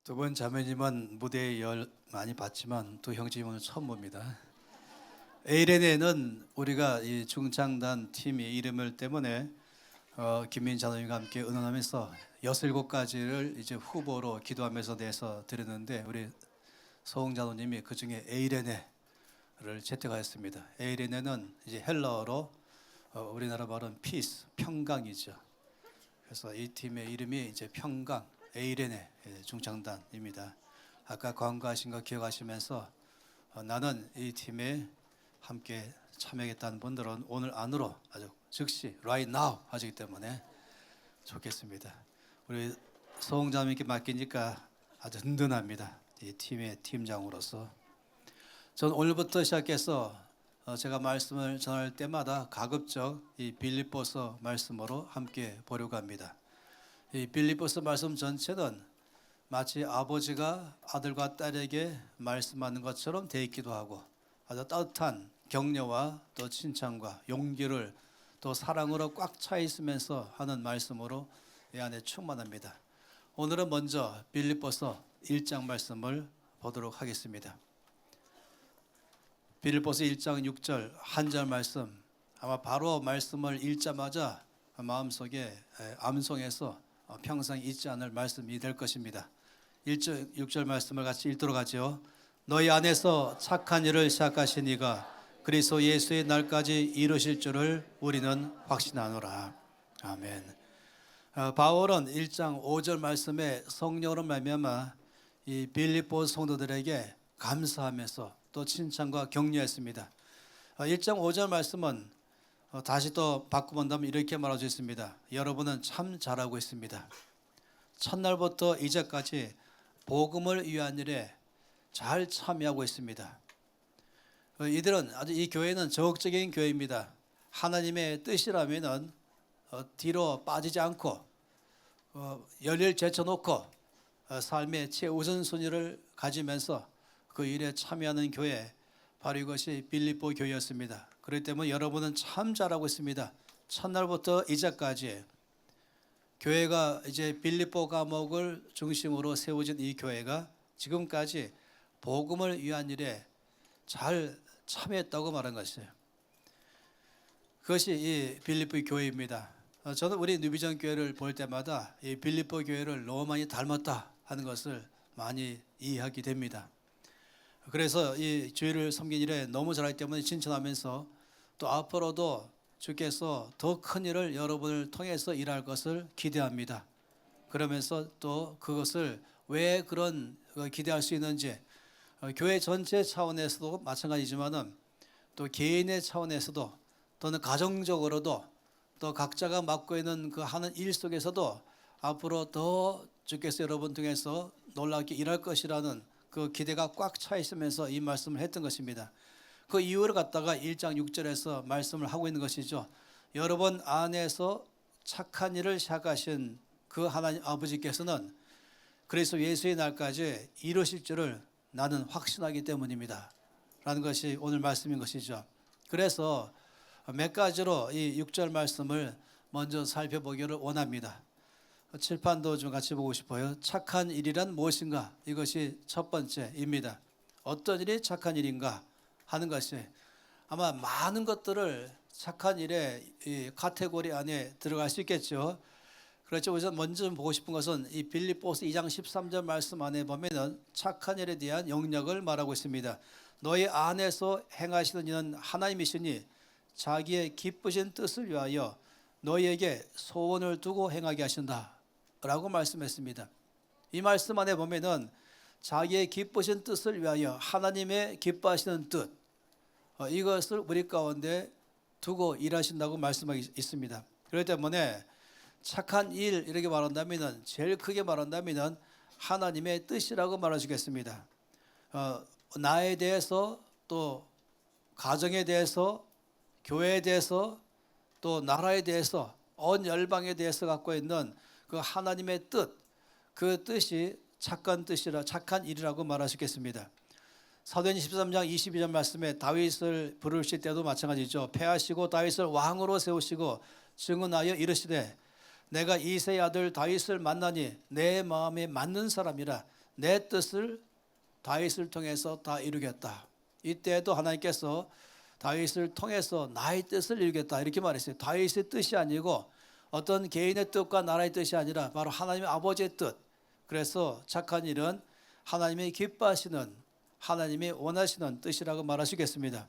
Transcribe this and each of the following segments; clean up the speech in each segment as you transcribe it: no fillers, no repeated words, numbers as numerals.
두 번 자매님은 무대에 열 많이 봤지만 두 형제님은 처음 봅니다. 에이렌에는 우리가 이 중창단 팀의 이름을 때문에 김민 자노님과 함께 의논하면서 6-7가지를 이제 후보로 기도하면서 내서 드렸는데 우리 소홍 자노님이 그 중에 에이레네를 채택하였습니다. 에이레네는 이제 헬라어로 우리나라 말은 피스, 평강이죠. 그래서 이 팀의 이름이 이제 평강, 에이레네 중창단입니다. 아까 광고하신 거 기억하시면서 나는 이 팀에 함께 참여하겠다는 분들은 오늘 안으로 아주 즉시 right now 하시기 때문에 좋겠습니다. 우리 소홍자님께 맡기니까 아주 든든합니다. 이 팀의 팀장으로서 저는 오늘부터 시작해서 제가 말씀을 전할 때마다 가급적 이 빌립보서 말씀으로 함께 보려고 합니다. 이 빌립보서 말씀 전체는 마치 아버지가 아들과 딸에게 말씀하는 것처럼 되어 있기도 하고 아주 따뜻한 격려와 또 칭찬과 용기를 또 사랑으로 꽉 차 있으면서 하는 말씀으로 이 안에 충만합니다. 오늘은 먼저 빌립보서 1장 말씀을 보도록 하겠습니다. 빌립보서 1장 6절 한 절 말씀, 아마 바로 말씀을 읽자마자 마음속에 암송해서 평생 잊지 않을 말씀이 될 것입니다. 1절 6절 말씀을 같이 읽도록 하죠. 너희 안에서 착한 일을 시작하신 이가 그리스도 예수의 날까지 이루실 줄을 우리는 확신하노라. 아멘. 바울은 1장 5절 말씀에 성령으로 말미암아 이 빌립보 성도들에게 감사하면서 또 칭찬과 격려했습니다. 1장 5절 말씀은 다시 또 바꾸본다면 이렇게 말할 수 있습니다. 여러분은 참 잘하고 있습니다. 첫날부터 이제까지 복음을 위한 일에 잘 참여하고 있습니다. 이들은 아주 이 교회는 적극적인 교회입니다. 하나님의 뜻이라면은 뒤로 빠지지 않고 열일 제쳐놓고 삶의 최우선순위를 가지면서 그 일에 참여하는 교회, 바로 이것이 빌립보 교회였습니다. 그렇기 때문에 여러분은 참 잘하고 있습니다. 첫날부터 이제까지 교회가 이제 빌립보 과목을 중심으로 세워진 이 교회가 지금까지 복음을 위한 일에 잘 참여했다고 말한 것이에요. 그것이 이 빌립보 교회입니다. 저는 우리 뉴비전 교회를 볼 때마다 이 빌립보 교회를 너무 많이 닮았다 하는 것을 많이 이해하게 됩니다. 그래서 이 주일을 섬긴 일에 너무 잘하기 때문에 칭찬하면서 또 앞으로도 주께서 더 큰 일을 여러분을 통해서 일할 것을 기대합니다. 그러면서 또 그것을 왜 그런 기대할 수 있는지 교회 전체 차원에서도 마찬가지지만은 또 개인의 차원에서도 또는 가정적으로도 또 각자가 맡고 있는 그 하는 일 속에서도 앞으로 더 주께서 여러분 통해서 놀랍게 일할 것이라는 그 기대가 꽉 차 있으면서 이 말씀을 했던 것입니다. 그 이유를 갖다가 1장 6절에서 말씀을 하고 있는 것이죠. 여러분 안에서 착한 일을 시작하신 그 하나님 아버지께서는 그리스도 예수의 날까지 이루실 줄을 나는 확신하기 때문입니다 라는 것이 오늘 말씀인 것이죠. 그래서 몇 가지로 이 6절 말씀을 먼저 살펴보기를 원합니다. 칠판도 좀 같이 보고 싶어요. 착한 일이란 무엇인가? 이것이 첫 번째입니다. 어떤 일이 착한 일인가 하는 것이 아마 많은 것들을 착한 일의 이 카테고리 안에 들어갈 수 있겠죠. 그렇죠. 우선 먼저 보고 싶은 것은 이 빌립보서 2장 13절 말씀 안에 보면은 착한 일에 대한 영역을 말하고 있습니다. 너희 안에서 행하시는 이는 하나님이시니 자기의 기쁘신 뜻을 위하여 너희에게 소원을 두고 행하게 하신다 라고 말씀했습니다. 이 말씀 안에 보면은 자기의 기쁘신 뜻을 위하여 하나님의 기뻐하시는 뜻 이것을 우리 가운데 두고 일하신다고 말씀하고 있습니다. 그렇기 때문에 착한 일 이렇게 말한다면 제일 크게 말한다면 하나님의 뜻이라고 말하시겠습니다. 나에 대해서 또 가정에 대해서 교회에 대해서 또 나라에 대해서 온 열방에 대해서 갖고 있는 그 하나님의 뜻, 그 뜻이 착한 뜻이라 착한 일이라고 말하시겠습니다. 사도행전 13장 22절 말씀에 다윗을 부르실 때도 마찬가지죠. 패하시고 다윗을 왕으로 세우시고 증언하여 이르시되 내가 이새의 아들 다윗을 만나니 내 마음에 맞는 사람이라 내 뜻을 다윗을 통해서 다 이루겠다. 이때에도 하나님께서 다윗을 통해서 나의 뜻을 이루겠다 이렇게 말했어요. 다윗의 뜻이 아니고 어떤 개인의 뜻과 나라의 뜻이 아니라 바로 하나님의 아버지의 뜻. 그래서 착한 일은 하나님이 기뻐하시는, 하나님이 원하시는 뜻이라고 말하시겠습니다.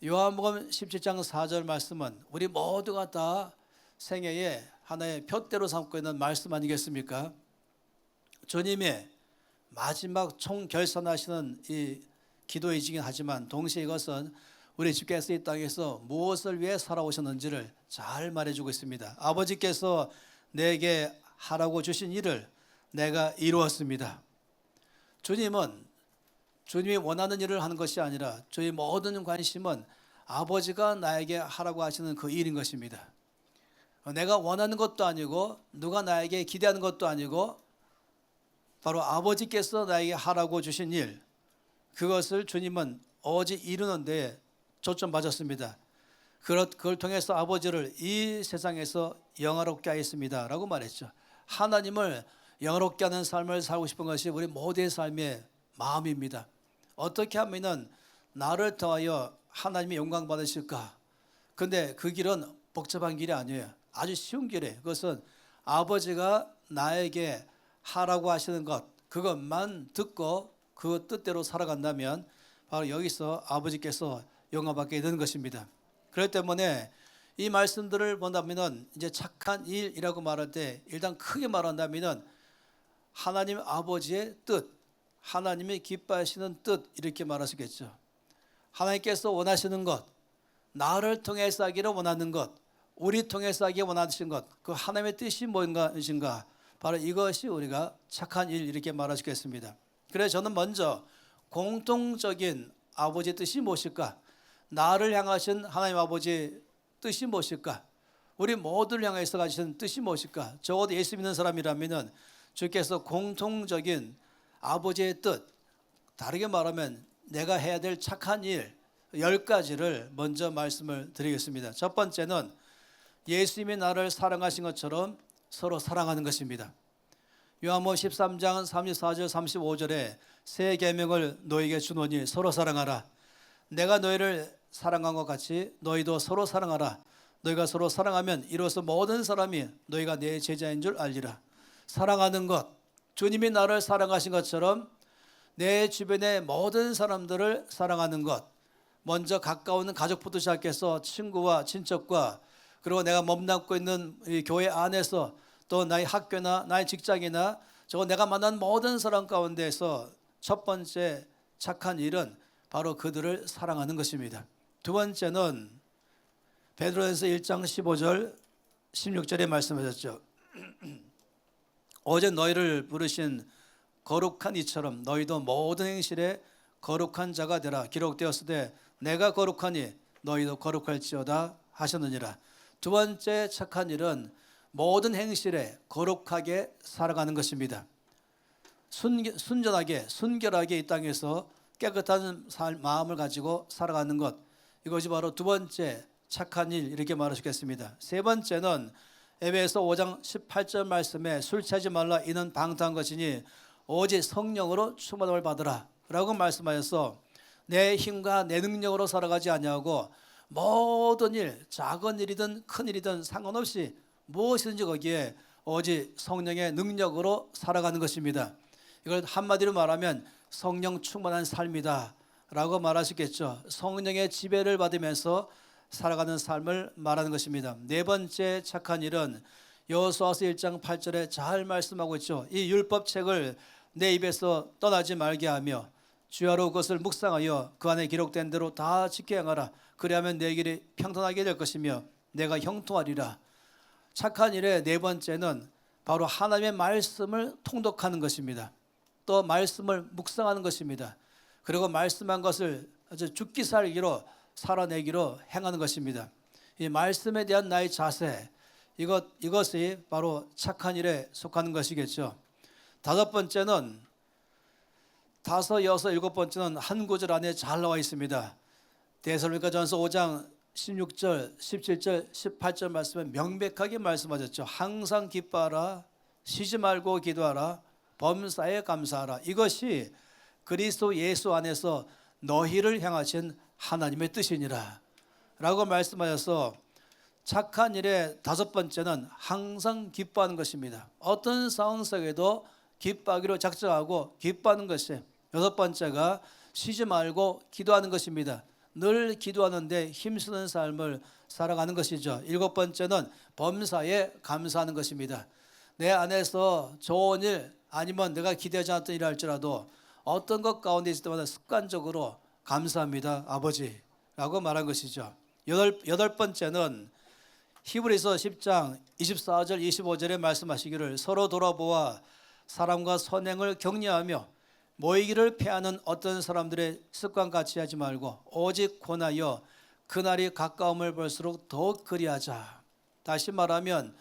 요한복음 17장 4절 말씀은 우리 모두가 다 생애에 하나의 표대로 삼고 있는 말씀 아니겠습니까? 주님의 마지막 총결산하시는 이 기도이긴 하지만 동시에 이것은 우리 주께서 이 땅에서 무엇을 위해 살아오셨는지를 잘 말해주고 있습니다. 아버지께서 내게 하라고 주신 일을 내가 이루었습니다. 주님은 주님이 원하는 일을 하는 것이 아니라 주의 모든 관심은 아버지가 나에게 하라고 하시는 그 일인 것입니다. 내가 원하는 것도 아니고 누가 나에게 기대하는 것도 아니고 바로 아버지께서 나에게 하라고 주신 일, 그것을 주님은 오직 이루는 데 초점 맞았습니다. 그걸 통해서 아버지를 이 세상에서 영화롭게 하였습니다 라고 말했죠. 하나님을 영화롭게 하는 삶을 살고 싶은 것이 우리 모두의 삶의 마음입니다. 어떻게 하면 나를 통하여 하나님의 영광 받으실까? 근데 그 길은 복잡한 길이 아니에요. 아주 쉬운 길이에요. 그것은 아버지가 나에게 하라고 하시는 것, 그것만 듣고 그 뜻대로 살아간다면 바로 여기서 아버지께서 영광받게 되는 것입니다. 그렇기 때문에 이 말씀들을 본다면 이제 착한 일이라고 말할 때 일단 크게 말한다면 하나님 아버지의 뜻, 하나님이 기뻐하시는 뜻 이렇게 말하시겠죠. 하나님께서 원하시는 것, 나를 통해서 하기를 원하는 것, 우리 통해서 하기 원하시는 것, 그 하나님의 뜻이 무엇인가, 바로 이것이 우리가 착한 일 이렇게 말하시겠습니다. 그래서 저는 먼저 공통적인 아버지의 뜻이 무엇일까? 나를 향하신 하나님 아버지의 뜻이 무엇일까? 우리 모두를 향해서 가지신 뜻이 무엇일까? 적어도 예수 믿는 사람이라면 주께서 공통적인 아버지의 뜻, 다르게 말하면 내가 해야 될 착한 일 10가지를 먼저 말씀을 드리겠습니다. 첫 번째는 예수님이 나를 사랑하신 것처럼 서로 사랑하는 것입니다. 요한복음 13장 34절 35절에 새 계명을 너희에게 주노니 서로 사랑하라. 내가 너희를 사랑한 것 같이 너희도 서로 사랑하라. 너희가 서로 사랑하면 이로써 모든 사람이 너희가 내 제자인 줄 알리라. 사랑하는 것, 주님이 나를 사랑하신 것처럼 내 주변의 모든 사람들을 사랑하는 것. 먼저 가까운 가족부터 시작해서 친구와 친척과 그리고 내가 몸담고 있는 이 교회 안에서 또 나의 학교나 나의 직장이나 내가 만난 모든 사람 가운데서 첫 번째 착한 일은 바로 그들을 사랑하는 것입니다. 두 번째는 베드로전서 1장 15절 16절에 말씀하셨죠. 어제 너희를 부르신 거룩한 이처럼 너희도 모든 행실에 거룩한 자가 되라. 기록되었을 때 내가 거룩하니 너희도 거룩할지어다 하셨느니라. 두 번째 착한 일은 모든 행실에 거룩하게 살아가는 것입니다. 순전하게 순결하게 이 땅에서 깨끗한 마음을 가지고 살아가는 것, 이것이 바로 두 번째 착한 일 이렇게 말하시겠습니다. 세 번째는 에베소 5장 18절 말씀에 술 취하지 말라 이는 방탕한 것이니 오직 성령으로 충만함을 받으라 라고 말씀하셔서 내 힘과 내 능력으로 살아가지 아니하고 모든 일, 작은 일이든 큰 일이든 상관없이 무엇이든지 거기에 오직 성령의 능력으로 살아가는 것입니다. 이걸 한마디로 말하면 성령 충만한 삶이다 라고 말하시겠죠. 성령의 지배를 받으면서 살아가는 삶을 말하는 것입니다. 네 번째 착한 일은 여호수아서 1장 8절에 잘 말씀하고 있죠. 이 율법책을 내 입에서 떠나지 말게 하며 주야로 그것을 묵상하여 그 안에 기록된 대로 다 지켜 행하라. 그리하면 내 길이 평탄하게 될 것이며 내가 형통하리라. 착한 일의 네 번째는 바로 하나님의 말씀을 통독하는 것입니다. 또 말씀을 묵상하는 것입니다. 그리고 말씀한 것을 아주 죽기 살기로 살아내기로 행하는 것입니다. 이 말씀에 대한 나의 자세, 이것이 바로 착한 일에 속하는 것이겠죠. 다섯 번째는 다섯, 여섯, 일곱 번째는 한 구절 안에 잘 나와 있습니다. 데살로니가전서 5장 16절, 17절, 18절 말씀에 명백하게 말씀하셨죠. 항상 기뻐하라, 쉬지 말고 기도하라, 범사에 감사하라. 이것이 그리스도 예수 안에서 너희를 향하신 하나님의 뜻이니라 라고 말씀하셔서 착한 일의 다섯 번째는 항상 기뻐하는 것입니다. 어떤 상황 속에도 기뻐하기로 작정하고 기뻐하는 것이, 여섯 번째가 쉬지 말고 기도하는 것입니다. 늘 기도하는데 힘쓰는 삶을 살아가는 것이죠. 일곱 번째는 범사에 감사하는 것입니다. 내 안에서 좋은 일 아니면 내가 기대하지 않았던 일을 할지라도 어떤 것 가운데 있을 때마다 습관적으로 감사합니다 아버지 라고 말한 것이죠. 여덟 번째는 히브리서 10장 24절 25절에 말씀하시기를 서로 돌아보아 사람과 선행을 격려하며 모이기를 패하는 어떤 사람들의 습관같이 하지 말고 오직 권하여 그날이 가까움을 볼수록 더욱 그리하자. 다시 말하면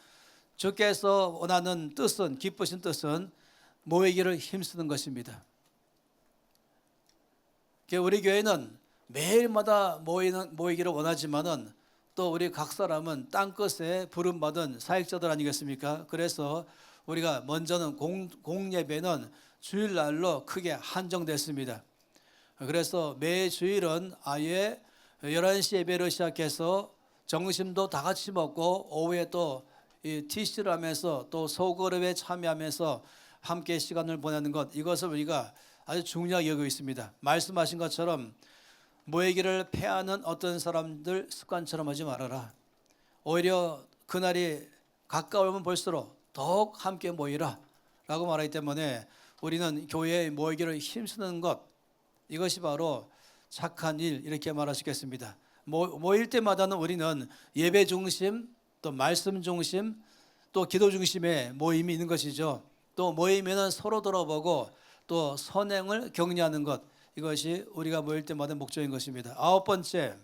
주께서 원하는 뜻은, 기쁘신 뜻은 모이기를 힘쓰는 것입니다. 우리 교회는 매일마다 모이기를 원하지만은 또 우리 각 사람은 땅끝에 부름받은 사역자들 아니겠습니까? 그래서 우리가 먼저는 공예배는 주일날로 크게 한정됐습니다. 그래서 매 주일은 아예 11시 예배로 시작해서 점심도 다 같이 먹고 오후에 또 TC를 하면서 또 소그룹에 참여하면서 함께 시간을 보내는 것, 이것을 우리가 아주 중요하게 여기고 있습니다. 말씀하신 것처럼 모이기를 패하는 어떤 사람들 습관처럼 하지 말아라. 오히려 그날이 가까우면 볼수록 더욱 함께 모이라 라고 말하기 때문에 우리는 교회에 모이기를 힘쓰는 것, 이것이 바로 착한 일, 이렇게 말할 수 있겠습니다. 모일 때마다는 우리는 예배 중심, 또 말씀 중심, 또 기도 중심의 모임이 있는 것이죠. 또 모이면은 서로 돌아보고 또 선행을 격려하는 것, 이것이 우리가 모일 때마다 목적인 것입니다. 아홉 번째,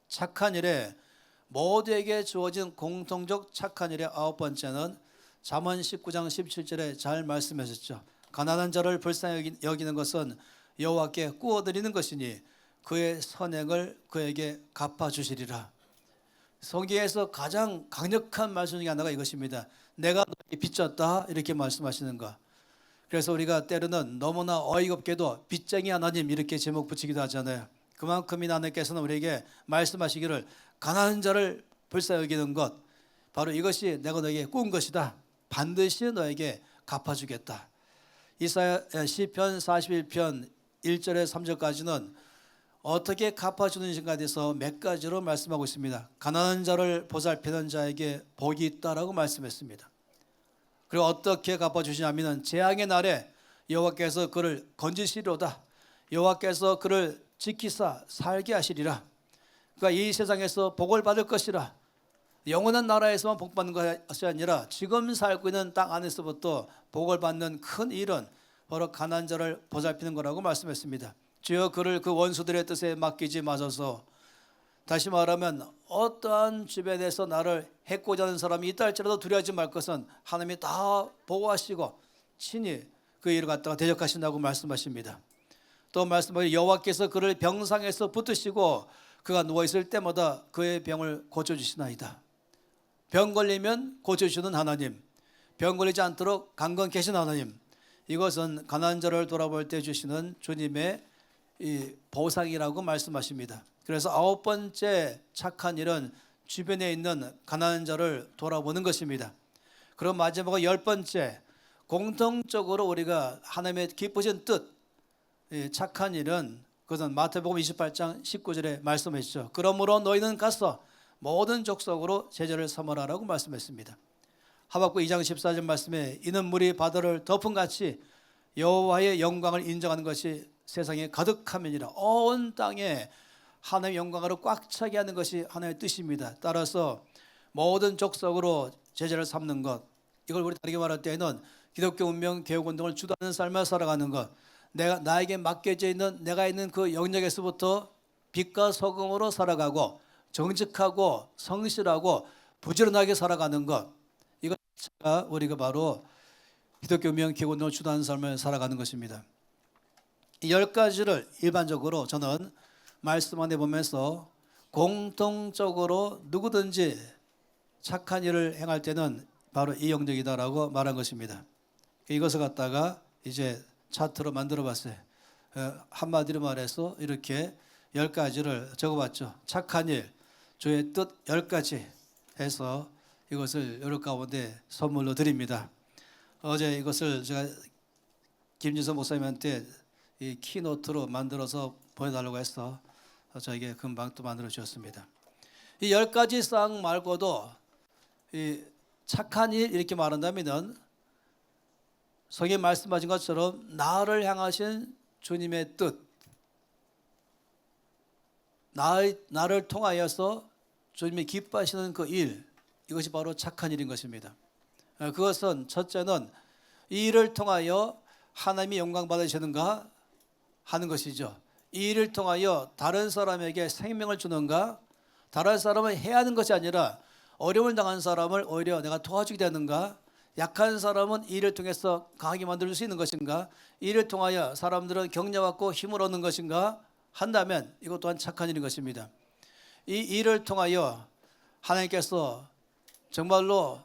착한 일에 모두에게 주어진 공통적 착한 일의 아홉 번째는 잠언 19장 17절에 잘 말씀하셨죠. 가난한 자를 불쌍히 여기는 것은 여호와께 꾸어드리는 것이니 그의 선행을 그에게 갚아주시리라. 성경에서 가장 강력한 말씀 중에 하나가 이것입니다. 내가 너에게 빚졌다, 이렇게 말씀하시는 것. 그래서 우리가 때로는 너무나 어이가 없게도 빚쟁이 하나님 이렇게 제목 붙이기도 하잖아요. 그만큼이나 하나님께서는 우리에게 말씀하시기를 가난한 자를 불쌍히 여기는 것, 바로 이것이 내가 너에게 꾸은 것이다. 반드시 너에게 갚아주겠다. 이사야 시편 41편 1절에 3절까지는 어떻게 갚아주는지에 대해서 몇 가지로 말씀하고 있습니다. 가난한 자를 보살피는 자에게 복이 있다라고 말씀했습니다. 그리고 어떻게 갚아주시냐면 재앙의 날에 여호와께서 그를 건지시리로다. 여호와께서 그를 지키사 살게 하시리라. 그러니까 이 세상에서 복을 받을 것이라. 영원한 나라에서만 복 받는 것이 아니라 지금 살고 있는 땅 안에서부터 복을 받는 큰 일은 바로 가난한 자를 보살피는 거라고 말씀했습니다. 주여 그를 그 원수들의 뜻에 맡기지 마소서. 다시 말하면 어떠한 주변에서 나를 해코자 하는 사람이 있다 할지라도 두려워하지 말 것은 하나님이 다 보호하시고 친히 그 일을 갖다가 대적하신다고 말씀하십니다. 또 말씀하신 여호와께서 그를 병상에서 붙으시고 그가 누워있을 때마다 그의 병을 고쳐주시나이다. 병 걸리면 고쳐주시는 하나님, 병 걸리지 않도록 강건케 하신 하나님, 이것은 가난한 자를 돌아볼 때 주시는 주님의 이 보상이라고 말씀하십니다. 그래서 아홉 번째 착한 일은 주변에 있는 가난한 자를 돌아보는 것입니다. 그럼 마지막으로 열 번째, 공통적으로 우리가 하나님의 기쁘신 뜻, 착한 일은 그것은 마태복음 28장 19절에 말씀하시죠. 그러므로 너희는 가서 모든 족속으로 제자를 삼으라라고 말씀했습니다. 하박국 2장 14절 말씀에 이는 물이 바다를 덮음같이 여호와의 영광을 인정하는 것이 세상에 가득하면이라. 온 땅에 하나님의 영광으로 꽉 차게 하는 것이 하나님의 뜻입니다. 따라서 모든 족속으로 제자를 삼는 것, 이걸 우리 다르게 말할 때에는 기독교 운명 개혁운동을 주도하는 삶을 살아가는 것, 나에게 맡겨져 있는 내가 있는 그 영역에서부터 빛과 소금으로 살아가고 정직하고 성실하고 부지런하게 살아가는 것, 이것가 우리가 바로 기독교 운명 개혁운동을 주도하는 삶을 살아가는 것입니다. 이 10가지를 일반적으로 저는 말씀 안에 보면서 공통적으로 누구든지 착한 일을 행할 때는 바로 이 영역이다라고 말한 것입니다. 이것을 갖다가 이제 차트로 만들어 봤어요. 한마디로 말해서 이렇게 10가지를 적어봤죠. 착한 일, 주의 뜻 10가지 해서 이것을 여러 가운데 선물로 드립니다. 어제 이것을 제가 김진선 목사님한테 이 키노트로 만들어서 보내달라고 해서 저에게 금방 또 만들어 주셨습니다. 이 10가지 쌍 말고도 이 착한 일 이렇게 말한다면은 성경에 말씀하신 것처럼 나를 향하신 주님의 뜻, 나를 통하여서 주님이 기뻐하시는 그 일, 이것이 바로 착한 일인 것입니다. 그것은 첫째는 이 일을 통하여 하나님이 영광 받으시는가 하는 것이죠. 이 일을 통하여 다른 사람에게 생명을 주는가, 다른 사람을 해하는 것이 아니라 어려움을 당한 사람을 오히려 내가 도와주게 되는가, 약한 사람은 이 일을 통해서 강하게 만들 수 있는 것인가, 이 일을 통하여 사람들은 격려받고 힘을 얻는 것인가 한다면 이것 또한 착한 일인 것입니다. 이 일을 통하여 하나님께서 정말로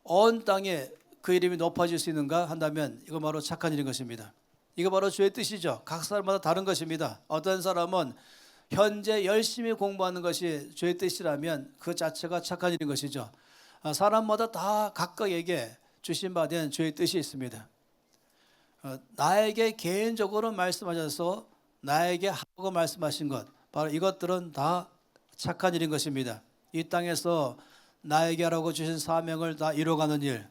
온 땅에 그 이름이 높아질 수 있는가 한다면 이거 바로 착한 일인 것입니다. 이거 바로 주의 뜻이죠. 각 사람마다 다른 것입니다. 어떤 사람은 현재 열심히 공부하는 것이 주의 뜻이라면 그 자체가 착한 일인 것이죠. 사람마다 다 각각에게 주신받은 주의 뜻이 있습니다. 나에게 개인적으로 말씀하셔서 나에게 하고 말씀하신 것, 바로 이것들은 다 착한 일인 것입니다. 이 땅에서 나에게 하라고 주신 사명을 다 이루어가는 일,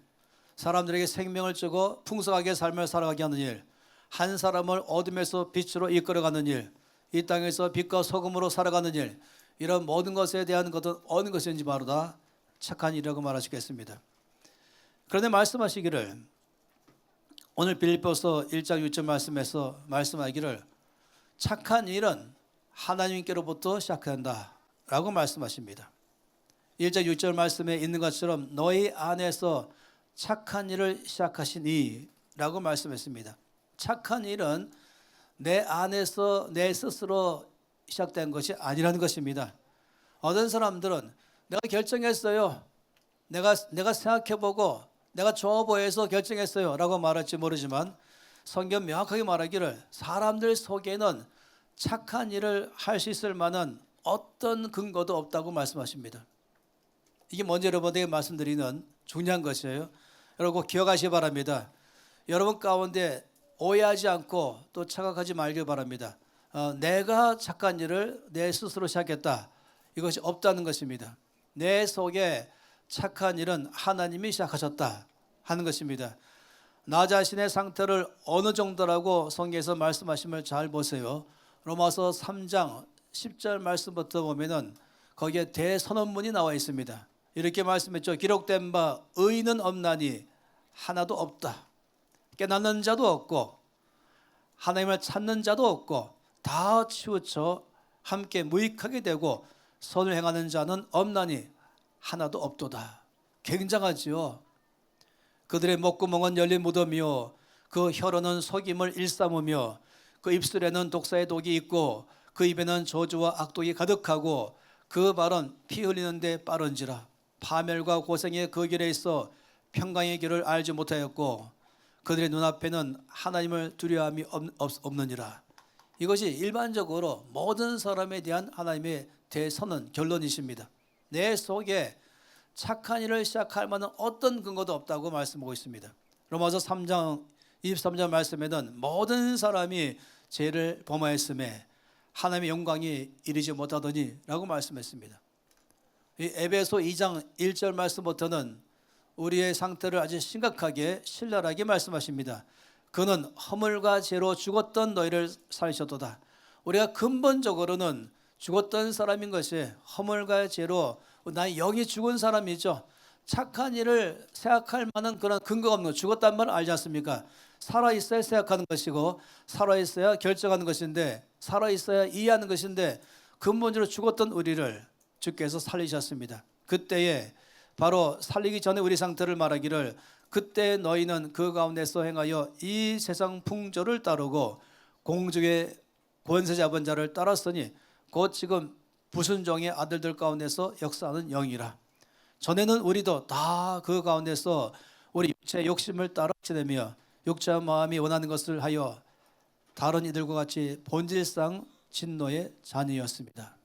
사람들에게 생명을 주고 풍성하게 삶을 살아가게 하는 일, 한 사람을 어둠에서 빛으로 이끌어가는 일, 이 땅에서 빛과 소금으로 살아가는 일, 이런 모든 것에 대한 것은 어느 것인지 바로 다 착한 일이라고 말하시겠습니다. 그런데 말씀하시기를 오늘 빌립보서 1장 6절 말씀에서 말씀하기를 착한 일은 하나님께로부터 시작한다 라고 말씀하십니다. 1장 6절 말씀에 있는 것처럼 너희 안에서 착한 일을 시작하시니 라고 말씀했습니다. 착한 일은 내 안에서 내 스스로 시작된 것이 아니라는 것입니다. 어떤 사람들은 내가 결정했어요, 내가 생각해보고 내가 좋아 보여서 결정했어요 라고 말할지 모르지만 성경 명확하게 말하기를 사람들 속에는 착한 일을 할 수 있을 만한 어떤 근거도 없다고 말씀하십니다. 이게 먼저 여러분에게 말씀드리는 중요한 것이에요. 여러분 꼭 기억하시기 바랍니다. 여러분 가운데 오해하지 않고 또 착각하지 말길 바랍니다. 내가 착한 일을 내 스스로 시작했다, 이것이 없다는 것입니다. 내 속에 착한 일은 하나님이 시작하셨다 하는 것입니다. 나 자신의 상태를 어느 정도라고 성경에서 말씀하심을 잘 보세요. 로마서 3장 10절 말씀부터 보면은 거기에 대선언문이 나와 있습니다. 이렇게 말씀했죠. 기록된 바 의인은 없나니 하나도 없다. 깨닫는 자도 없고 하나님을 찾는 자도 없고 다 치우쳐 함께 무익하게 되고 선을 행하는 자는 없나니 하나도 없도다. 굉장하지요. 그들의 목구멍은 열린 무덤이요 그 혀로는 속임을 일삼으며 그 입술에는 독사의 독이 있고 그 입에는 저주와 악독이 가득하고 그 발은 피 흘리는 데 빠른지라. 파멸과 고생의 그 길에 있어 평강의 길을 알지 못하였고 그들의 눈앞에는 하나님을 두려움이 없느니라. 이것이 일반적으로 모든 사람에 대한 하나님의 대선언 결론이십니다. 내 속에 착한 일을 시작할 만한 어떤 근거도 없다고 말씀하고 있습니다. 로마서 3장 23절 말씀에는 모든 사람이 죄를 범하였음에 하나님의 영광이 이르지 못하더니 라고 말씀했습니다. 이 에베소 2장 1절 말씀부터는 우리의 상태를 아주 심각하게 신랄하게 말씀하십니다. 그는 허물과 죄로 죽었던 너희를 살리셨도다. 우리가 근본적으로는 죽었던 사람인 것이 허물과 죄로 나의 영이 죽은 사람이죠. 착한 일을 생각할 만한 그런 근거가 없는 거. 죽었단 말을 알지 않습니까? 살아있어야 생각하는 것이고 살아있어야 결정하는 것인데 살아있어야 이해하는 것인데 근본적으로 죽었던 우리를 주께서 살리셨습니다. 그때에 바로 살리기 전에 우리 상태를 말하기를 그때 너희는 그 가운데서 행하여 이 세상 풍조를 따르고 공중의 권세 잡은 자를 따랐으니 곧 지금 불순종의 아들들 가운데서 역사하는 영이라. 전에는 우리도 다 그 가운데서 우리 육체의 욕심을 따라 지내며 육체와 마음이 원하는 것을 하여 다른 이들과 같이 본질상 진노의 자녀였습니다.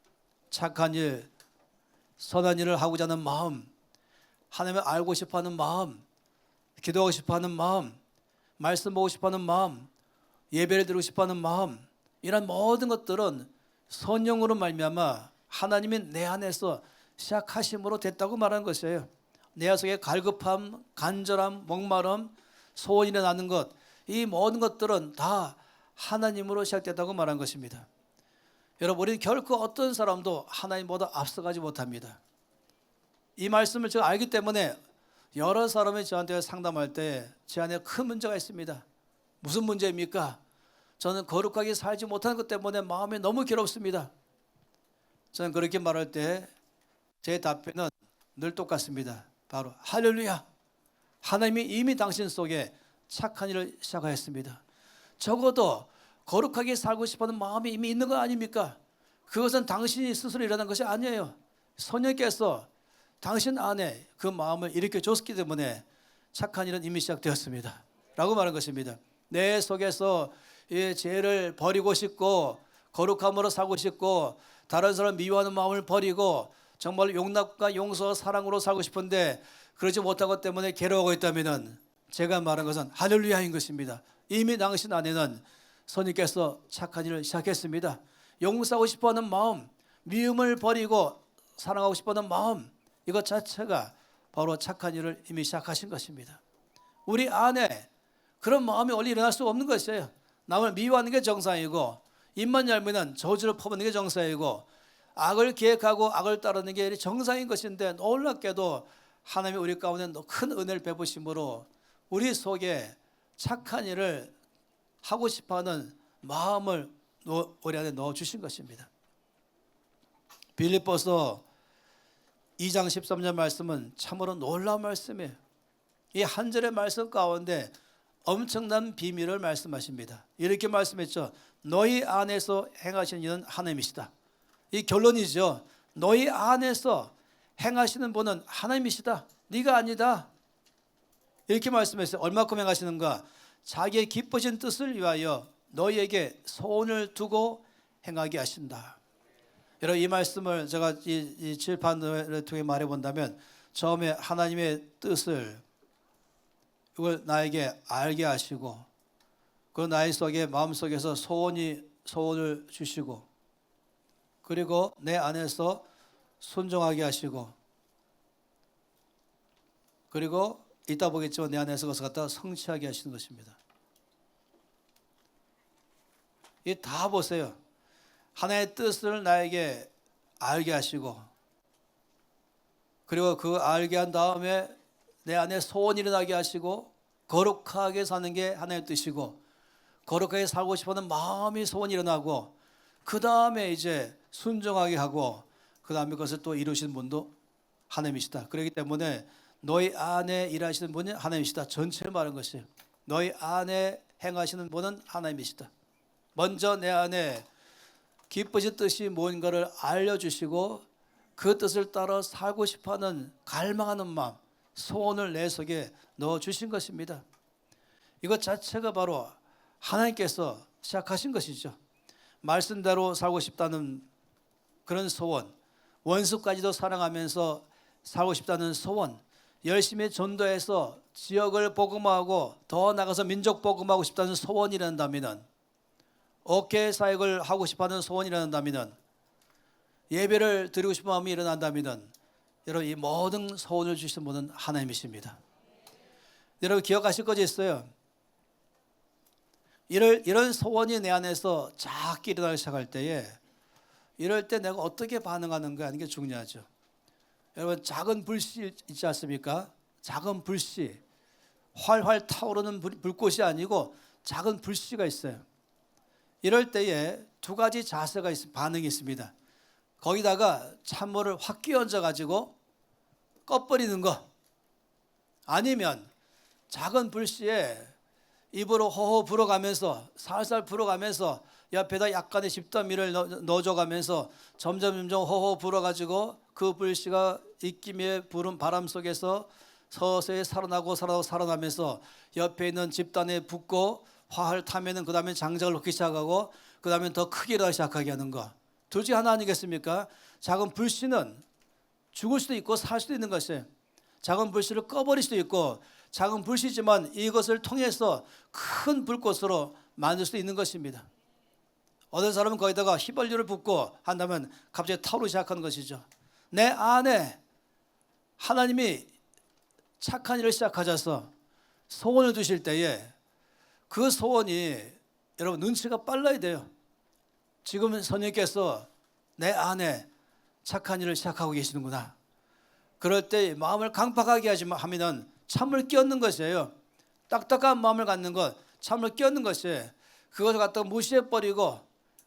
착한 일, 선한 일을 하고자 하는 마음, 하나님을 알고 싶어하는 마음, 기도하고 싶어하는 마음, 말씀 보고 싶어하는 마음, 예배를 드리고 싶어하는 마음, 이런 모든 것들은 성령으로 말미암아 하나님이 내 안에서 시작하심으로 됐다고 말하는 것이에요. 내 속에 갈급함, 간절함, 목마름, 소원이 일어나는 것, 이 모든 것들은 다 하나님으로 시작됐다고 말한 것입니다. 여러분, 우리는 결코 어떤 사람도 하나님보다 앞서가지 못합니다. 이 말씀을 제가 알기 때문에 여러 사람이 저한테 상담할 때 제 안에 큰 문제가 있습니다. 무슨 문제입니까? 저는 거룩하게 살지 못하는 것 때문에 마음이 너무 괴롭습니다. 저는 그렇게 말할 때 제 답변은 늘 똑같습니다. 바로 할렐루야, 하나님이 이미 당신 속에 착한 일을 시작하였습니다. 적어도 거룩하게 살고 싶어하는 마음이 이미 있는 거 아닙니까? 그것은 당신이 스스로 일어난 것이 아니에요. 성령께서 당신 안에 그 마음을 일으켜 줬기 때문에 착한 일은 이미 시작되었습니다 라고 말한 것입니다. 내 속에서 이 죄를 버리고 싶고 거룩함으로 살고 싶고 다른 사람 미워하는 마음을 버리고 정말 용납과 용서와 사랑으로 살고 싶은데 그러지 못한 것 때문에 괴로워하고 있다면 제가 말한 것은 할렐루야인 것입니다. 이미 당신 안에는 선생님께서 착한 일을 시작했습니다. 용서하고 싶어하는 마음, 미움을 버리고 사랑하고 싶어하는 마음, 이것 자체가 바로 착한 일을 이미 시작하신 것입니다. 우리 안에 그런 마음이 원래 일어날 수 없는 것이에요. 남을 미워하는 게 정상이고 입만 열면 저주를 퍼붓는 게 정상이고 악을 계획하고 악을 따르는 게 정상인 것인데 놀랍게도 하나님이 우리 가운데 큰 은혜를 베푸심으로 우리 속에 착한 일을 하고 싶어하는 마음을 우리 안에 넣어주신 것입니다. 빌립보서 2장 13절 말씀은 참으로 놀라운 말씀이에요. 이 한 절의 말씀 가운데 엄청난 비밀을 말씀하십니다. 이렇게 말씀했죠. 너희 안에서 행하시는 이는 하나님이시다. 이 결론이죠. 너희 안에서 행하시는 분은 하나님이시다. 네가 아니다. 이렇게 말씀했어요. 얼마큼 행하시는가? 자기의 기쁘신 뜻을 위하여 너희에게 소원을 두고 행하게 하신다. 여러분, 이 말씀을 제가 이 칠판을 통해 말해본다면 처음에 하나님의 뜻을 이걸 나에게 알게 하시고 그 나의 속에 마음속에서 소원을 주시고 그리고 내 안에서 순종하게 하시고 그리고 이따 보겠지만 내 안에서 그것을 갖다 성취하게 하시는 것입니다. 이 다 보세요. 하나님의 뜻을 나에게 알게 하시고 그리고 그 알게 한 다음에 내 안에 소원이 일어나게 하시고 거룩하게 사는 게 하나님의 뜻이고 거룩하게 살고 싶어하는 마음이 소원이 일어나고 그 다음에 이제 순종하게 하고 그 다음에 그것을 또 이루시는 분도 하나님이시다. 그렇기 때문에 너희 안에 일하시는 분이 하나님이시다. 전체를 말한 것이에요. 너희 안에 행하시는 분은 하나님이시다. 먼저 내 안에 기쁘신 뜻이 뭔가를 알려주시고 그 뜻을 따라 살고 싶어하는 갈망하는 마음, 소원을 내 속에 넣어주신 것입니다. 이것 자체가 바로 하나님께서 시작하신 것이죠. 말씀대로 살고 싶다는 그런 소원, 원수까지도 사랑하면서 살고 싶다는 소원, 열심히 전도해서 지역을 복음화하고 더 나가서 민족 복음하고 싶다는 소원이 일어난다면, 어깨 사역을 하고 싶어하는 소원이 일어난다면, 예배를 드리고 싶은 마음이 일어난다면, 여러분 이 모든 소원을 주신 분은 하나님이십니다. 여러분 기억하실 것이 있어요. 이런 소원이 내 안에서 작게 일어나기 시작할 때에 이럴 때 내가 어떻게 반응하는가 하는 게 중요하죠. 여러분 작은 불씨 있지 않습니까? 작은 불씨, 활활 타오르는 불꽃이 아니고 작은 불씨가 있어요. 이럴 때에 두 가지 자세가 반응이 있습니다. 거기다가 찬물을 확 끼얹어 가지고 꺼버리는 거, 아니면 작은 불씨에 입으로 호호 불어가면서 살살 불어가면서 옆에다 약간의 집더미를 넣어줘가면서 점점 호호 불어가지고 그 불씨가 입김에 부는 바람 속에서 서서히 살아나고 살아나면서 옆에 있는 집단에 붙고 화를 타면은 그 다음에 장작을 놓기 시작하고 그 다음에 더 크게 일하기 시작하게 하는 것. 둘 중에 하나 아니겠습니까? 작은 불씨는 죽을 수도 있고 살 수도 있는 것이에요. 작은 불씨를 꺼버릴 수도 있고 작은 불씨지만 이것을 통해서 큰 불꽃으로 만들 수도 있는 것입니다. 어떤 사람은 거기다가 휘발유를 붓고 한다면 갑자기 타오르기 시작하는 것이죠. 내 안에 하나님이 착한 일을 시작하셔서 소원을 두실 때에 그 소원이 여러분 눈치가 빨라야 돼요. 지금 선생님께서 내 안에 착한 일을 시작하고 계시는구나. 그럴 때 마음을 강팍하게 하면은 참을 끼얹는 것이에요. 딱딱한 마음을 갖는 것, 참을 끼얹는 것이에요. 그것을 갖다가 무시해버리고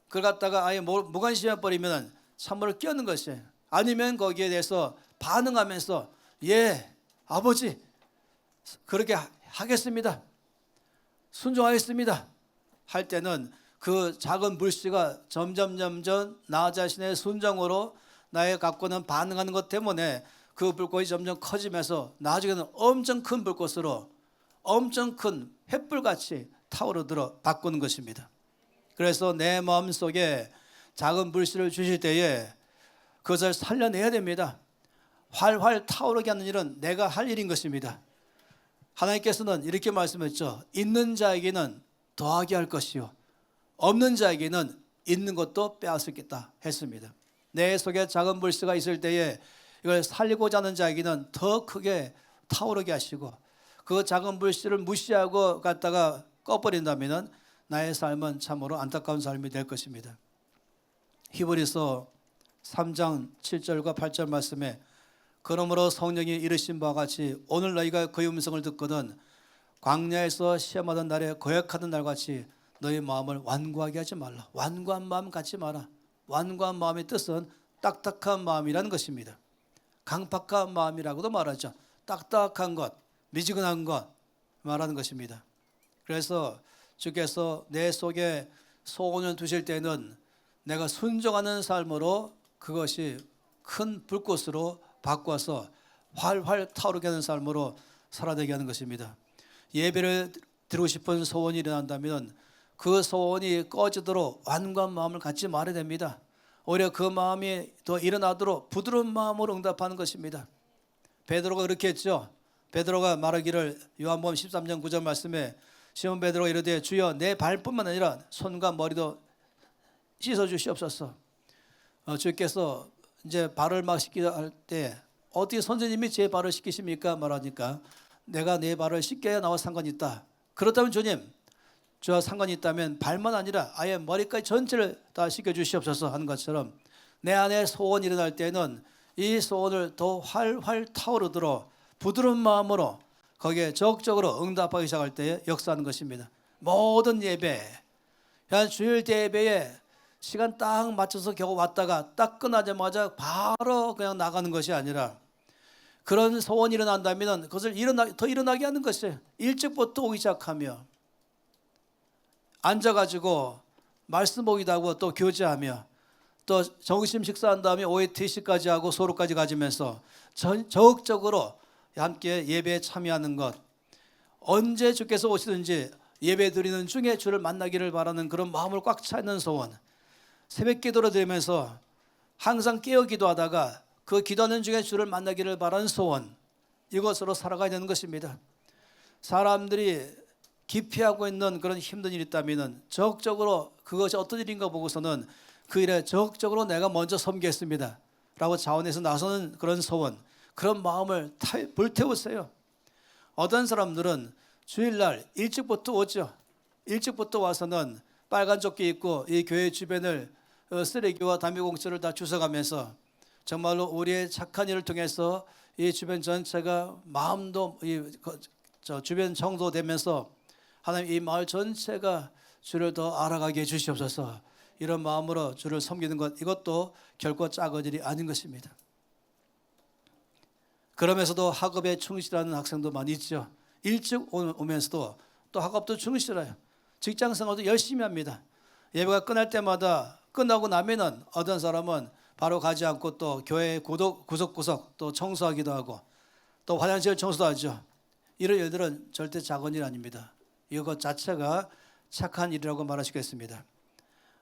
그걸 갖다가 아예 무관심해버리면 참을 끼얹는 것이에요. 아니면 거기에 대해서 반응하면서 예, 아버지 그렇게 하겠습니다. 순종하겠습니다. 할 때는 그 작은 불씨가 점점 나 자신의 순종으로 나의 갖고는 반응하는 것 때문에 그 불꽃이 점점 커지면서 나중에는 엄청 큰 불꽃으로 엄청 큰 횃불같이 타오르도록 바꾸는 것입니다. 그래서 내 마음속에 작은 불씨를 주실 때에 그것을 살려내야 됩니다. 활활 타오르게 하는 일은 내가 할 일인 것입니다. 하나님께서는 이렇게 말씀했죠. 있는 자에게는 더하게 할 것이요 없는 자에게는 있는 것도 빼앗겠다 했습니다. 내 속에 작은 불씨가 있을 때에 이걸 살리고자 하는 자에게는 더 크게 타오르게 하시고 그 작은 불씨를 무시하고 갖다가 꺼버린다면 나의 삶은 참으로 안타까운 삶이 될 것입니다. 히브리서 3장 7절과 8절 말씀에 그러므로 성령이 이르신 바와 같이 오늘 너희가 그의 음성을 듣거든 광야에서 시험하던 날에 거역하던 날같이 너희 마음을 완고하게 하지 말라. 완고한 마음 갖지 마라. 완고한 마음의 뜻은 딱딱한 마음이라는 것입니다. 강팍한 마음이라고도 말하죠. 딱딱한 것, 미지근한 것 말하는 것입니다. 그래서 주께서 내 속에 소원을 두실 때는 내가 순종하는 삶으로 그것이 큰 불꽃으로 바꿔서 활활 타오르게 하는 삶으로 살아내게 하는 것입니다. 예배를 드리고 싶은 소원이 일어난다면 그 소원이 꺼지도록 완고한 마음을 갖지 말아야 됩니다. 오히려 그 마음이 더 일어나도록 부드러운 마음으로 응답하는 것입니다. 베드로가 그렇게 했죠. 베드로가 말하기를 요한복음 13장 9절 말씀에 시몬 베드로가 이르되 주여 내 발뿐만 아니라 손과 머리도 씻어 주시옵소서. 주께서 이제 발을 막 씻기려 할 때 어떻게 선생님이 제 발을 씻기십니까? 말하니까 내가 내 발을 씻겨야 나와 상관이 있다. 그렇다면 주님 저와 상관이 있다면 발만 아니라 아예 머리까지 전체를 다 씻겨 주시옵소서 하는 것처럼 내 안에 소원이 일어날 때는 이 소원을 더 활활 타오르도록 부드러운 마음으로 거기에 적극적으로 응답하기 시작할 때 역사하는 것입니다. 모든 예배, 그냥 주일 예배에 시간 딱 맞춰서 겨우 왔다가 딱 끝나자마자 바로 그냥 나가는 것이 아니라 그런 소원이 일어난다면 그것을 더 일어나게 하는 것이에요. 일찍부터 오기 시작하며 앉아가지고 말씀 보기도 하고 또 교제하며 또 점심 식사한 다음에 오후 TC까지 하고 소로까지 가지면서 적극적으로 함께 예배에 참여하는 것. 언제 주께서 오시든지 예배 드리는 중에 주를 만나기를 바라는 그런 마음을 꽉 차 있는 소원. 새벽 기도를 드리면서 항상 깨어 기도하다가 그 기도하는 중에 주를 만나기를 바라는 소원. 이것으로 살아가야 되는 것입니다. 사람들이 기피하고 있는 그런 힘든 일이 있다면 적극적으로 그것이 어떤 일인가 보고서는 그 일에 적극적으로 내가 먼저 섬기겠습니다 라고 자원해서 나서는 그런 소원, 그런 마음을 불태우세요. 어떤 사람들은 주일날 일찍부터 오죠. 일찍부터 와서는 빨간 조끼 입고 이 교회 주변을 쓰레기와 담배 공처를 다 주워가면서 정말로 우리의 착한 일을 통해서 이 주변 전체가 마음도 주변 청소되면서 하나님 이 마을 전체가 주를 더 알아가게 해주시옵소서. 이런 마음으로 주를 섬기는 것, 이것도 결코 작은 일이 아닌 것입니다. 그러면서도 학업에 충실하는 학생도 많이 있죠. 일찍 오면서도 또 학업도 충실해요. 직장생활도 열심히 합니다. 예배가 끝날 때마다 끝나고 나면은 어떤 사람은 바로 가지 않고 또 교회 구석구석 또 청소하기도 하고 또 화장실 청소도 하죠. 이런 일들은 절대 작은 일 아닙니다. 이것 자체가 착한 일이라고 말하시겠습니다.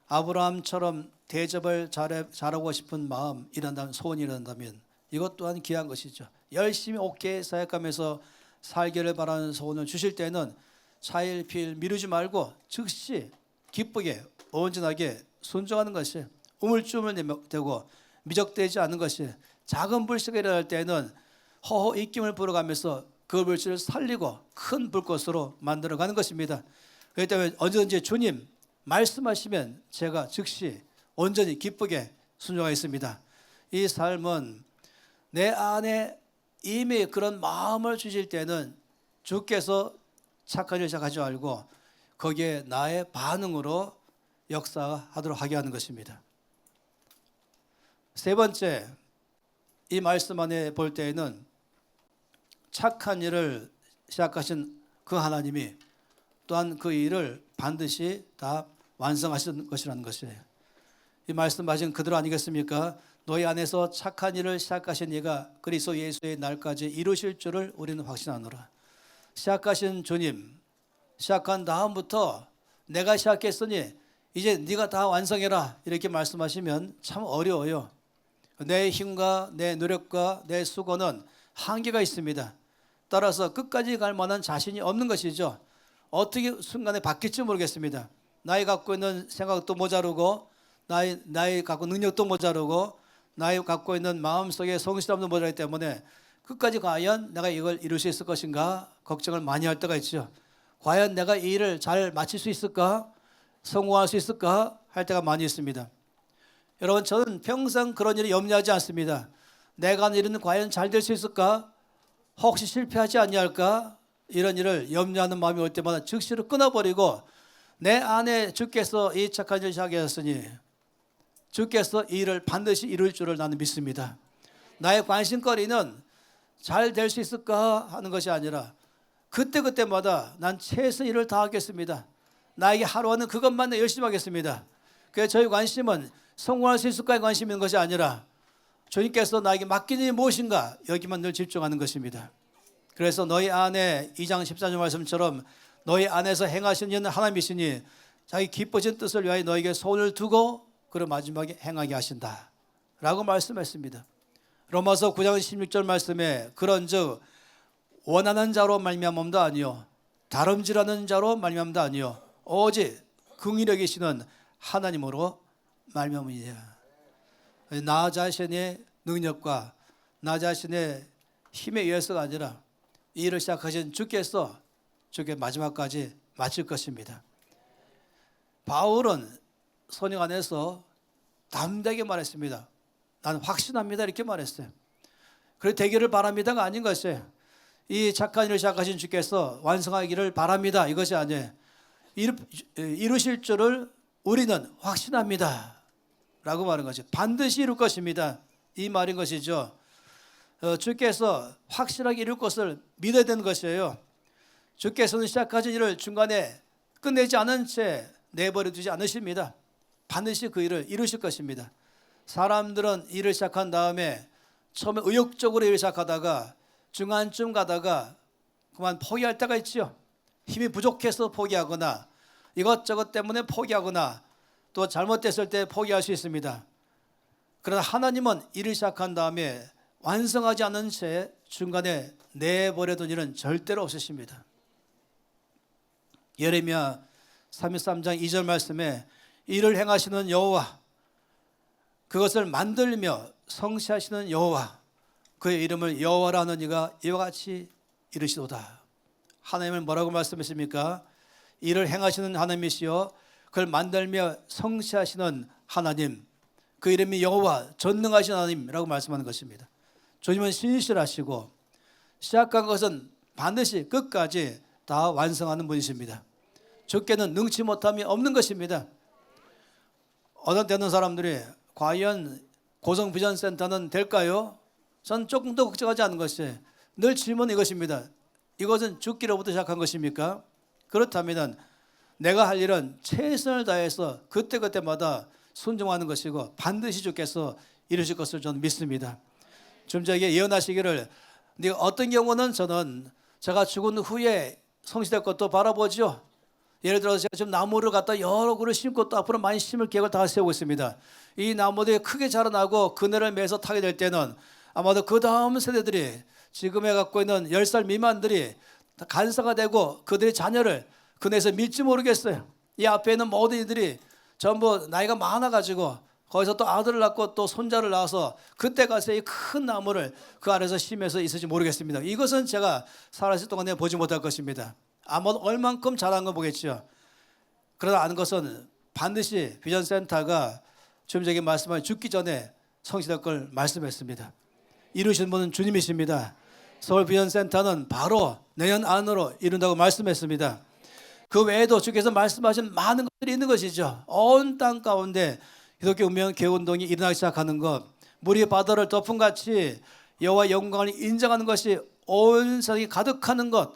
아브라함처럼 대접을 잘하고 싶은 마음 일한다면, 소원이 일한다면 이것 또한 귀한 것이죠. 열심히 옥계 사역하면서 살기를 바라는 소원을 주실 때는 차일피일 미루지 말고 즉시 기쁘게 온전하게 순종하는 것이, 우물쭈물대고 미적되지 않는 것이, 작은 불씨가 일어날 때는 허허 입김을 불어가면서 그 불씨를 살리고 큰 불꽃으로 만들어가는 것입니다. 그렇기 때문에 언제든지 주님 말씀하시면 제가 즉시 온전히 기쁘게 순종하겠습니다. 이 삶은 내 안에 이미 그런 마음을 주실 때는 주께서 착한 일 시작하지 말고 거기에 나의 반응으로 역사하도록 하게 하는 것입니다. 세 번째, 이 말씀 안에 볼 때에는 착한 일을 시작하신 그 하나님이 또한 그 일을 반드시 다 완성하신 것이라는 것이에요. 이 말씀 마신 그대로 아니겠습니까? 너희 안에서 착한 일을 시작하신 이가 그리스도 예수의 날까지 이루실 줄을 우리는 확신하노라. 시작하신 주님, 시작한 다음부터 내가 시작했으니 이제 네가 다 완성해라 이렇게 말씀하시면 참 어려워요. 내 힘과 내 노력과 내 수고는 한계가 있습니다. 따라서 끝까지 갈 만한 자신이 없는 것이죠. 어떻게 순간에 바뀔지 모르겠습니다. 나이 갖고 있는 생각도 모자르고 나이 갖고 능력도 모자르고 나이 갖고 있는 마음속에 성실함도 모자라기 때문에 끝까지 과연 내가 이걸 이룰 수 있을 것인가 걱정을 많이 할 때가 있죠. 과연 내가 이 일을 잘 마칠 수 있을까? 성공할 수 있을까? 할 때가 많이 있습니다. 여러분, 저는 평생 그런 일을 염려하지 않습니다. 내가 하는 일은 과연 잘 될 수 있을까? 혹시 실패하지 아니할까? 이런 일을 염려하는 마음이 올 때마다 즉시로 끊어버리고 내 안에 주께서 이 착한 일을 시작하셨으니 주께서 이 일을 반드시 이룰 줄을 나는 믿습니다. 나의 관심거리는 잘 될 수 있을까 하는 것이 아니라 그때그때마다 난 최선의 일을 다하겠습니다. 나에게 하루는 그것만 열심히 하겠습니다. 그래서 저희 관심은 성공할 수 있을까에 관심이 있는 것이 아니라 주님께서 나에게 맡긴 일이 무엇인가 여기만 늘 집중하는 것입니다. 그래서 너희 안에 2장 14절 말씀처럼 너희 안에서 행하시는 이는 하나님이시니 자기 기뻐진 뜻을 위하여 너에게 손을 두고 그를 마지막에 행하게 하신다 라고 말씀했습니다. 로마서 9장 16절 말씀에 그런즉 원하는 자로 말미암음도 아니요 다름질하는 자로 말미암음도 아니요 오직 긍휼히 여기시는 하나님으로 말미암으니라. 나 자신의 능력과 나 자신의 힘에 의해서가 아니라 이 일을 시작하신 주께서 주께 마지막까지 마칠 것입니다. 바울은 선영 안에서 담대하게 말했습니다. 나는 확신합니다 이렇게 말했어요. 그래 되기를 바랍니다가 아닌 것이에요. 이 착한 일을 시작하신 주께서 완성하기를 바랍니다 이것이 아니에요. 이루실 줄을 우리는 확신합니다 라고 말한 거죠. 반드시 이룰 것입니다 이 말인 것이죠. 주께서 확실하게 이룰 것을 믿어야 되는 것이에요. 주께서는 시작하신 일을 중간에 끝내지 않은 채 내버려 두지 않으십니다. 반드시 그 일을 이루실 것입니다. 사람들은 일을 시작한 다음에 처음에 의욕적으로 일을 시작하다가 중간쯤 가다가 그만 포기할 때가 있죠. 힘이 부족해서 포기하거나 이것저것 때문에 포기하거나 또 잘못됐을 때 포기할 수 있습니다. 그러나 하나님은 일을 시작한 다음에 완성하지 않은 채 중간에 내버려둔 일은 절대로 없으십니다. 예레미야 33장 2절 말씀에 일을 행하시는 여호와 그것을 만들며 성취하시는 여호와 그의 이름을 여호와라 하는 이가 이와 같이 이르시도다. 하나님을 뭐라고 말씀하십니까? 일을 행하시는 하나님이시여 그걸 만들며 성취하시는 하나님 그 이름이 여호와 전능하신 하나님이라고 말씀하는 것입니다. 주님은 신실하시고 시작한 것은 반드시 끝까지 다 완성하는 분이십니다. 주께는 능치 못함이 없는 것입니다. 어떤 되는 사람들이 과연 고성비전센터는 될까요? 전 조금 더 걱정하지 않은 것이 늘 질문은 이것입니다. 이것은 죽기로부터 시작한 것입니까? 그렇다면 내가 할 일은 최선을 다해서 그때그때마다 순종하는 것이고 반드시 주께서 이루실 것을 저는 믿습니다. 좀 전에 예언하시기를 근데 어떤 경우는 저는 제가 죽은 후에 성취될 것도 바라보죠. 예를 들어서 제가 지금 나무를 갖다 여러 그루 심고 또 앞으로 많이 심을 계획을 다 세우고 있습니다. 이 나무들이 크게 자라나고 그늘을 매서 타게 될 때는 아마도 그 다음 세대들이 지금에 갖고 있는 10살 미만들이 간사가 되고 그들의 자녀를 그네에서 밀지 모르겠어요. 이 앞에 있는 모든 이들이 전부 나이가 많아가지고 거기서 또 아들을 낳고 또 손자를 낳아서 그때 가서 이 큰 나무를 그 아래서 심해서 있을지 모르겠습니다. 이것은 제가 살아있을 동안에 보지 못할 것입니다. 아마 얼만큼 잘한 건 보겠죠. 그러나 아는 것은 반드시 비전센터가 좀 전에 말씀하신 죽기 전에 성취될 걸 말씀했습니다. 이루신 분은 주님이십니다. 서울 비전센터는 바로 내년 안으로 이룬다고 말씀했습니다. 그 외에도 주께서 말씀하신 많은 것들이 있는 것이죠. 온 땅 가운데 기독교 운명 개운동이 일어나기 시작하는 것, 물이 바다를 덮은 같이 여호와 영광을 인정하는 것이 온 세상에 가득하는 것,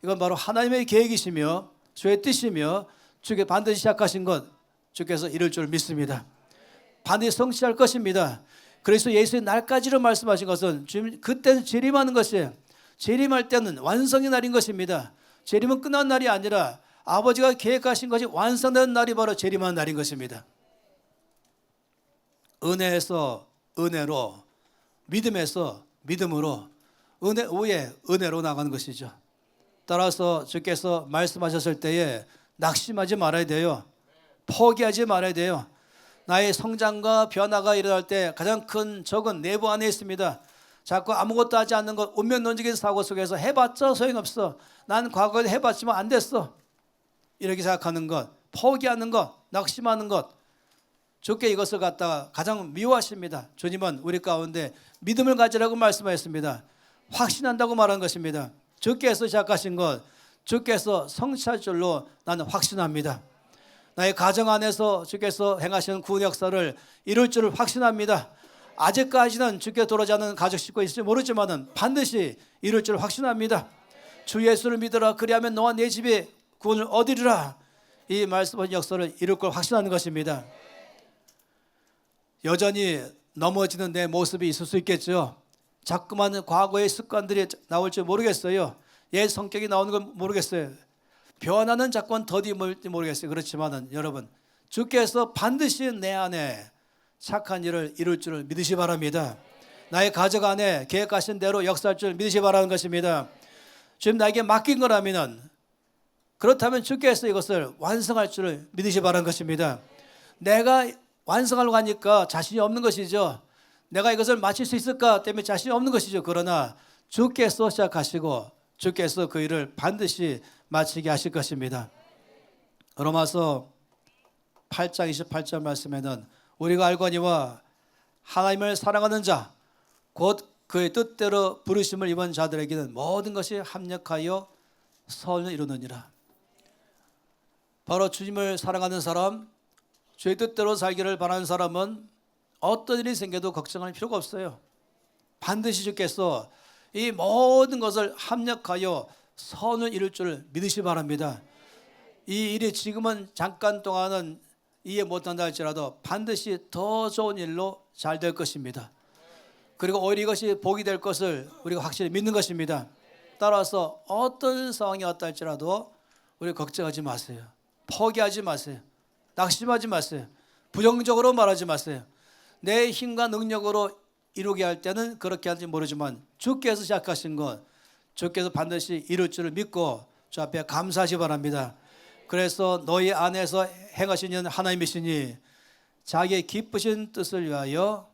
이건 바로 하나님의 계획이시며 주의 뜻이며 주께 반드시 시작하신 것 주께서 이룰 줄 믿습니다. 반드시 성취할 것입니다. 그래서 예수의 날까지로 말씀하신 것은 주님 그때는 재림하는 것이에요. 재림할 때는 완성의 날인 것입니다. 재림은 끝난 날이 아니라 아버지가 계획하신 것이 완성된 날이 바로 재림하는 날인 것입니다. 은혜에서 은혜로, 믿음에서 믿음으로, 은혜 후에 은혜로 나가는 것이죠. 따라서 주께서 말씀하셨을 때에 낙심하지 말아야 돼요. 포기하지 말아야 돼요. 나의 성장과 변화가 일어날 때 가장 큰 적은 내부 안에 있습니다. 자꾸 아무것도 하지 않는 것, 운명론적인 사고 속에서 해봤자 소용없어. 난 과거에 해봤지만 안 됐어. 이렇게 생각하는 것, 포기하는 것, 낙심하는 것, 주께 이것을 갖다가 가장 미워하십니다. 주님은 우리 가운데 믿음을 가지라고 말씀하셨습니다. 확신한다고 말한 것입니다. 주께서 시작하신 것, 주께서 성취할 줄로 나는 확신합니다. 나의 가정 안에서 주께서 행하시는 구원 역사를 이룰 줄을 확신합니다. 아직까지는 주께 돌아오지 않은 가족 식구 있을지 모르지만 반드시 이룰 줄을 확신합니다. 주 예수를 믿으라. 그리하면 너와 내 집에 구원을 얻으리라. 이 말씀하신 역사를 이룰 걸 확신하는 것입니다. 여전히 넘어지는 내 모습이 있을 수 있겠죠. 자꾸만 과거의 습관들이 나올지 모르겠어요. 옛 성격이 나오는 건 모르겠어요. 변화는 자꾸만 더디물지 모르겠어요. 그렇지만 여러분, 주께서 반드시 내 안에 착한 일을 이룰 줄을 믿으시 바랍니다. 나의 가족 안에 계획하신 대로 역사할 줄 믿으시 바라는 것입니다. 지금 나에게 맡긴 거라면 그렇다면 주께서 이것을 완성할 줄을 믿으시 바라는 것입니다. 내가 완성하려고 하니까 자신이 없는 것이죠. 내가 이것을 마칠 수 있을까 때문에 자신이 없는 것이죠. 그러나 주께서 시작하시고 주께서 그 일을 반드시 마치게 하실 것입니다. 로마서 8장 28절 말씀에는 우리가 알거니와 하나님을 사랑하는 자 곧 그의 뜻대로 부르심을 입은 자들에게는 모든 것이 합력하여 선을 이루느니라. 바로 주님을 사랑하는 사람, 주의 뜻대로 살기를 바라는 사람은 어떤 일이 생겨도 걱정할 필요가 없어요. 반드시 주께서 이 모든 것을 합력하여 선을 이룰 줄 믿으시 바랍니다. 이 일이 지금은 잠깐 동안은 이해 못한다 할지라도 반드시 더 좋은 일로 잘 될 것입니다. 그리고 오히려 이것이 복이 될 것을 우리가 확실히 믿는 것입니다. 따라서 어떤 상황이 왔다 할지라도 우리 걱정하지 마세요. 포기하지 마세요. 낙심하지 마세요. 부정적으로 말하지 마세요. 내 힘과 능력으로 이루게 할 때는 그렇게 할지 모르지만 주께서 시작하신 것, 주께서 반드시 이룰 줄을 믿고 주 앞에 감사하시 바랍니다. 그래서 너희 안에서 행하시는 하나님이시니 자기의 기쁘신 뜻을 위하여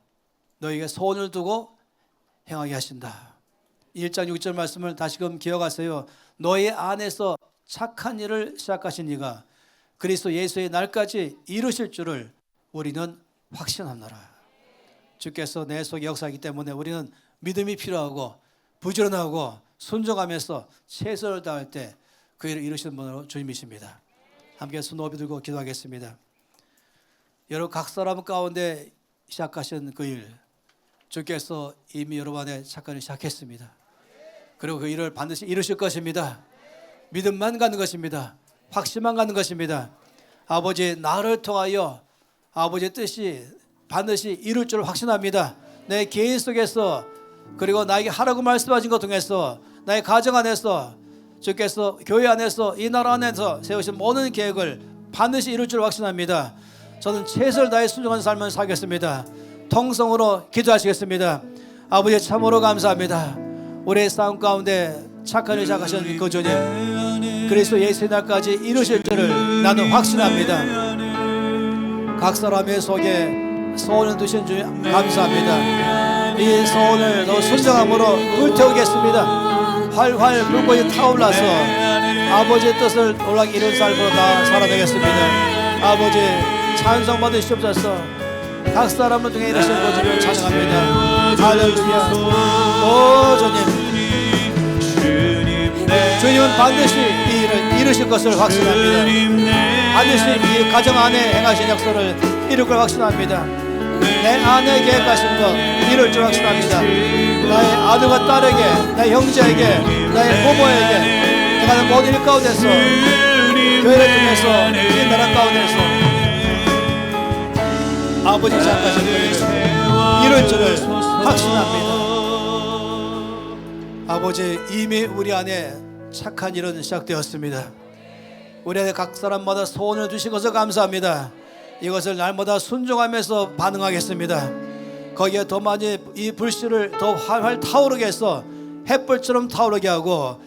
너희에게 소원을 두고 행하게 하신다. 1장 6절 말씀을 다시금 기억하세요. 너희 안에서 착한 일을 시작하신 이가 그리스도 예수의 날까지 이루실 줄을 우리는 확신하노라. 주께서 내 속에 역사하기 때문에 우리는 믿음이 필요하고 부지런하고 순종하면서 최선을 다할 때 그 일을 이루시는 분으로 주님이십니다. 함께 손 높이 들고 기도하겠습니다. 여러분 각 사람 가운데 시작하신 그 일, 주께서 이미 여러분 안에 착한 일을 시작했습니다. 그리고 그 일을 반드시 이루실 것입니다. 믿음만 가는 것입니다. 확신만 가는 것입니다. 아버지, 나를 통하여 아버지의 뜻이 반드시 이룰 줄 확신합니다. 내 개인 속에서 그리고 나에게 하라고 말씀하신 것 통해서 나의 가정 안에서 주께서 교회 안에서 이 나라 안에서 세우신 모든 계획을 반드시 이룰 줄 확신합니다. 저는 최선을 다해 순종하는 삶을 살겠습니다. 통성으로 기도하시겠습니다. 아버지 참으로 감사합니다. 우리의 삶 가운데 착한 일 작하신 그 주님 그리스도 예수의 날까지 이루실 줄을 나는 확신합니다. 각 사람의 속에 소원을 두신 주님 감사합니다. 이 소원을 더 순정함으로 불태우겠습니다. 활활 불꽃이 타올라서 아버지의 뜻을 놀라게 이룬 삶으로 다 살아내겠습니다. 아버지 찬송 받으시옵소서. 각 사람을 통해 이루신 것을 찬양합니다. 할렐루야. 오 주님, 주님은 반드시 이 일을 이루실 것을 확신합니다. 반드시 이 가정 안에 행하신 역사를 이룰 걸 확신합니다. 내 아내 계획하신 것 이룰 줄 확신합니다. 나의 아들과 딸에게, 나의 형제에게, 나의 부모에게, 내가 하는 모든 일 가운데서, 교회를 통해서, 이 나라 가운데서 아버지 작가신 그 이룰 줄을 확신합니다. 아버지, 이미 우리 안에 착한 일은 시작되었습니다. 우리 안에 각 사람마다 소원을 주신 것을 감사합니다. 이것을 날마다 순종하면서 반응하겠습니다. 거기에 더 많이 이 불씨를 더 활활 타오르게 해서 햇불처럼 타오르게 하고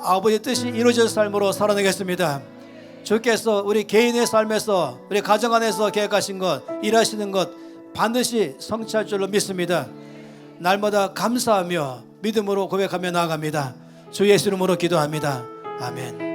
아버지의 뜻이 이루어진 삶으로 살아내겠습니다. 주께서 우리 개인의 삶에서, 우리 가정 안에서 계획하신 것, 일하시는 것 반드시 성취할 줄로 믿습니다. 날마다 감사하며 믿음으로 고백하며 나아갑니다. 주 예수 이름으로 기도합니다. 아멘.